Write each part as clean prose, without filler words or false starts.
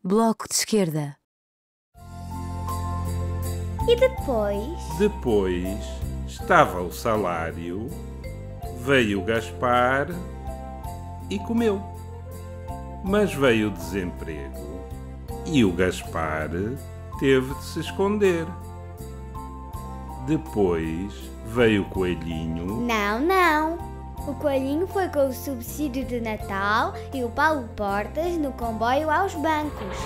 Bloco de Esquerda. E depois? Depois estava o salário, veio o Gaspar e comeu. Mas veio o desemprego e o Gaspar teve de se esconder. Depois veio o coelhinho. Não. O coelhinho foi com o subsídio de Natal e o Paulo Portas no comboio aos bancos.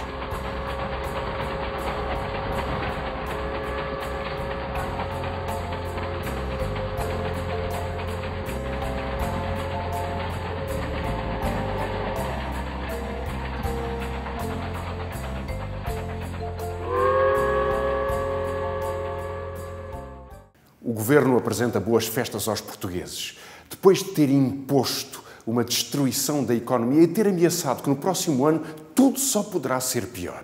O governo apresenta boas festas aos portugueses. Depois de ter imposto uma destruição da economia e ter ameaçado que no próximo ano tudo só poderá ser pior.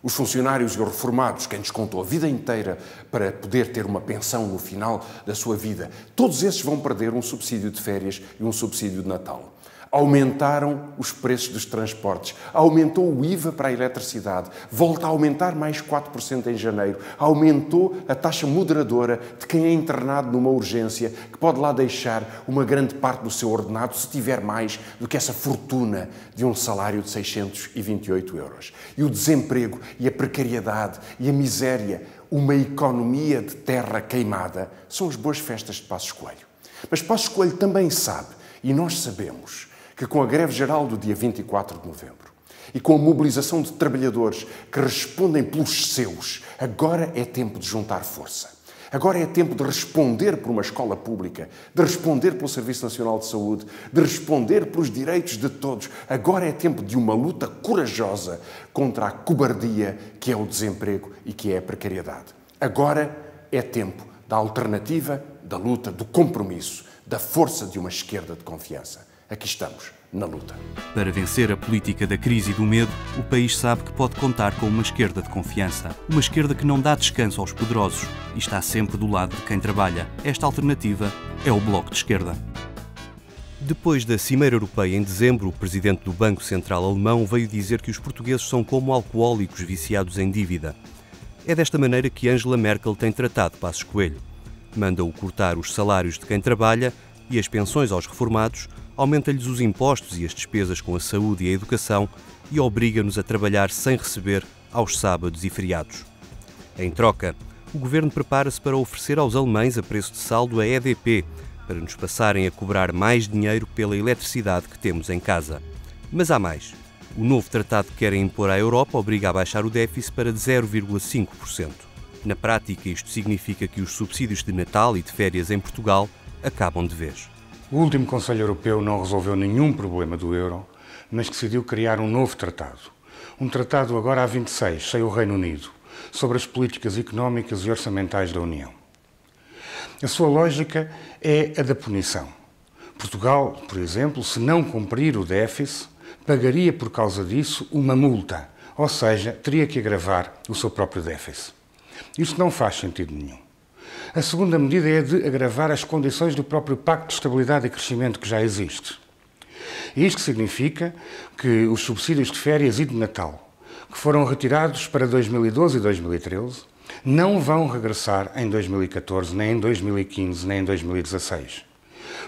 Os funcionários e os reformados, quem descontou a vida inteira para poder ter uma pensão no final da sua vida, todos esses vão perder um subsídio de férias e um subsídio de Natal. Aumentaram os preços dos transportes, aumentou o IVA para a eletricidade, volta a aumentar mais 4% em janeiro, aumentou a taxa moderadora de quem é internado numa urgência, que pode lá deixar uma grande parte do seu ordenado se tiver mais do que essa fortuna de um salário de 628 euros. E o desemprego, e a precariedade, e a miséria, uma economia de terra queimada, são as boas festas de Passos Coelho. Mas Passos Coelho também sabe, e nós sabemos, que com a greve geral do dia 24 de novembro e com a mobilização de trabalhadores que respondem pelos seus, agora é tempo de juntar força. Agora é tempo de responder por uma escola pública, de responder pelo Serviço Nacional de Saúde, de responder pelos direitos de todos. Agora é tempo de uma luta corajosa contra a cobardia que é o desemprego e que é a precariedade. Agora é tempo da alternativa, da luta, do compromisso, da força de uma esquerda de confiança. Aqui estamos, na luta. Para vencer a política da crise e do medo, o país sabe que pode contar com uma esquerda de confiança. Uma esquerda que não dá descanso aos poderosos e está sempre do lado de quem trabalha. Esta alternativa é o Bloco de Esquerda. Depois da Cimeira Europeia em dezembro, o presidente do Banco Central Alemão veio dizer que os portugueses são como alcoólicos viciados em dívida. É desta maneira que Angela Merkel tem tratado Passos Coelho. Manda-o cortar os salários de quem trabalha e as pensões aos reformados, aumenta-lhes os impostos e as despesas com a saúde e a educação e obriga-nos a trabalhar sem receber aos sábados e feriados. Em troca, o governo prepara-se para oferecer aos alemães a preço de saldo a EDP, para nos passarem a cobrar mais dinheiro pela eletricidade que temos em casa. Mas há mais. O novo tratado que querem impor à Europa obriga a baixar o déficit para 0,5%. Na prática, isto significa que os subsídios de Natal e de férias em Portugal acabam de vez. O último Conselho Europeu não resolveu nenhum problema do euro, mas decidiu criar um novo tratado. Um tratado agora a 26, sem o Reino Unido, sobre as políticas económicas e orçamentais da União. A sua lógica é a da punição. Portugal, por exemplo, se não cumprir o déficit, pagaria por causa disso uma multa, ou seja, teria que agravar o seu próprio déficit. Isto não faz sentido nenhum. A segunda medida é a de agravar as condições do próprio Pacto de Estabilidade e Crescimento que já existe. Isto significa que os subsídios de férias e de Natal, que foram retirados para 2012 e 2013, não vão regressar em 2014, nem em 2015, nem em 2016,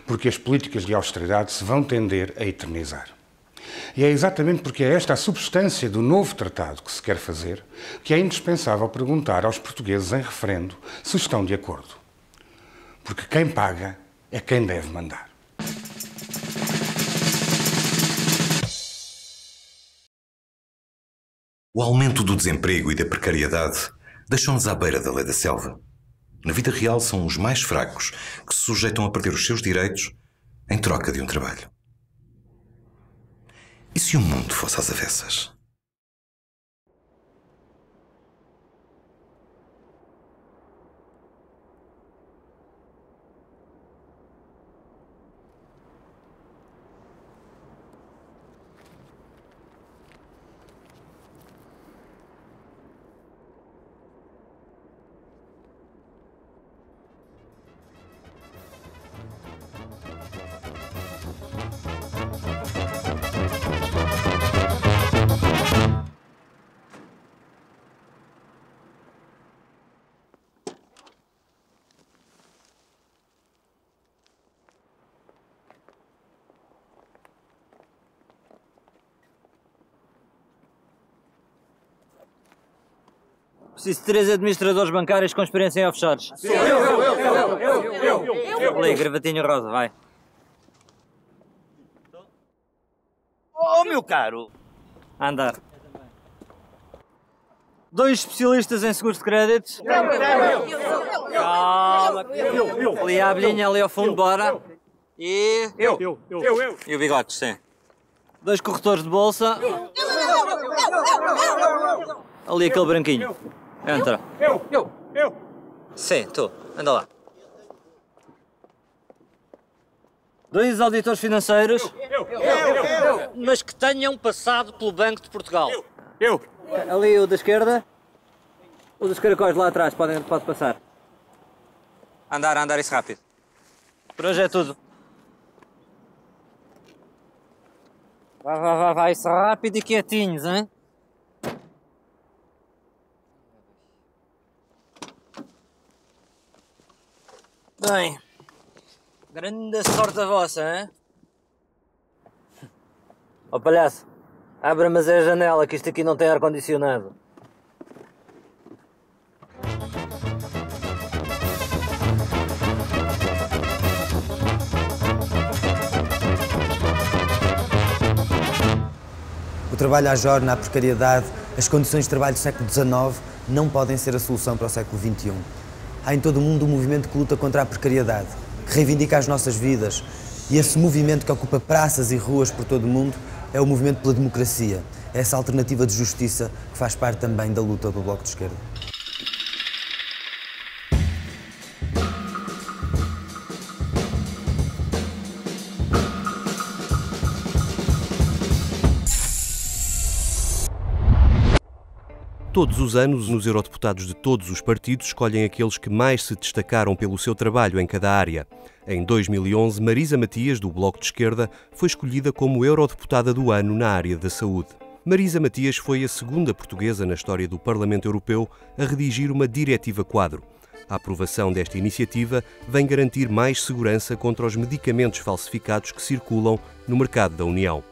porque as políticas de austeridade se vão tender a eternizar. E é exatamente porque é esta a substância do novo tratado que se quer fazer que é indispensável perguntar aos portugueses em referendo se estão de acordo. Porque quem paga é quem deve mandar. O aumento do desemprego e da precariedade deixam-nos à beira da lei da selva. Na vida real são os mais fracos que se sujeitam a perder os seus direitos em troca de um trabalho. E se o mundo fosse às avessas? Preciso de 3 administradores bancários com experiência em offshores. Eu. Ali, gravatinho rosa, vai. Oh, meu caro! A andar. 2 especialistas em seguros de crédito. Calma. Ali a abelhinha, ali ao fundo, bora. E... Eu. E o bigode, sim. 2 corretores de bolsa. Ali aquele branquinho. Entra. Eu. Sim, tu. Anda lá. 2 auditores financeiros. Mas que tenham passado pelo Banco de Portugal. Ali o da esquerda. O dos caracóis lá atrás, pode passar. Andar isso rápido. Por hoje é tudo. Vai, isso rápido e quietinhos, hein? Bem, grande sorte a vossa, hein? Ó palhaço, abra mas a janela que isto aqui não tem ar-condicionado. O trabalho à jorna, a precariedade, as condições de trabalho do século XIX não podem ser a solução para o século XXI. Há em todo o mundo um movimento que luta contra a precariedade, que reivindica as nossas vidas. E esse movimento que ocupa praças e ruas por todo o mundo é o movimento pela democracia. É essa alternativa de justiça que faz parte também da luta do Bloco de Esquerda. Todos os anos, os eurodeputados de todos os partidos escolhem aqueles que mais se destacaram pelo seu trabalho em cada área. Em 2011, Marisa Matias, do Bloco de Esquerda, foi escolhida como eurodeputada do ano na área da saúde. Marisa Matias foi a segunda portuguesa na história do Parlamento Europeu a redigir uma diretiva quadro. A aprovação desta iniciativa vem garantir mais segurança contra os medicamentos falsificados que circulam no mercado da União.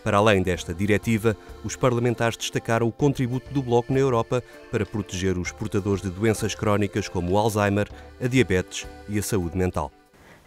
Para além desta diretiva, os parlamentares destacaram o contributo do Bloco na Europa para proteger os portadores de doenças crónicas como o Alzheimer, a diabetes e a saúde mental.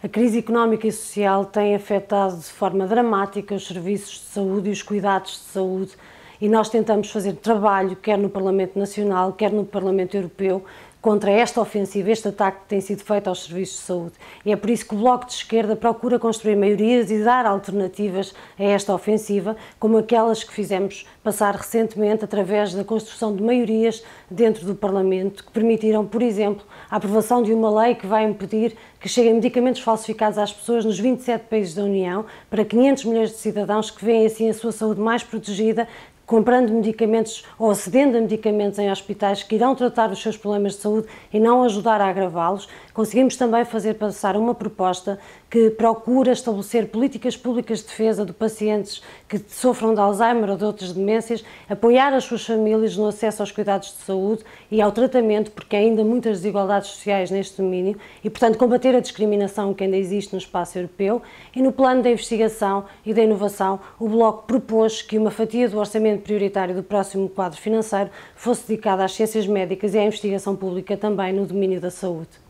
A crise económica e social tem afetado de forma dramática os serviços de saúde e os cuidados de saúde, e nós tentamos fazer trabalho, quer no Parlamento Nacional, quer no Parlamento Europeu, contra esta ofensiva, este ataque que tem sido feito aos serviços de saúde. E é por isso que o Bloco de Esquerda procura construir maiorias e dar alternativas a esta ofensiva, como aquelas que fizemos passar recentemente através da construção de maiorias dentro do Parlamento, que permitiram, por exemplo, a aprovação de uma lei que vai impedir que cheguem medicamentos falsificados às pessoas nos 27 países da União, para 500 milhões de cidadãos que veem assim a sua saúde mais protegida, comprando medicamentos ou acedendo a medicamentos em hospitais que irão tratar os seus problemas de saúde e não ajudar a agravá-los. Conseguimos também fazer passar uma proposta que procura estabelecer políticas públicas de defesa de pacientes que sofram de Alzheimer ou de outras demências, apoiar as suas famílias no acesso aos cuidados de saúde e ao tratamento, porque há ainda muitas desigualdades sociais neste domínio, e, portanto, combater a discriminação que ainda existe no espaço europeu. E no plano da investigação e da inovação, o Bloco propôs que uma fatia do orçamento prioritário do próximo quadro financeiro fosse dedicada às ciências médicas e à investigação pública também no domínio da saúde.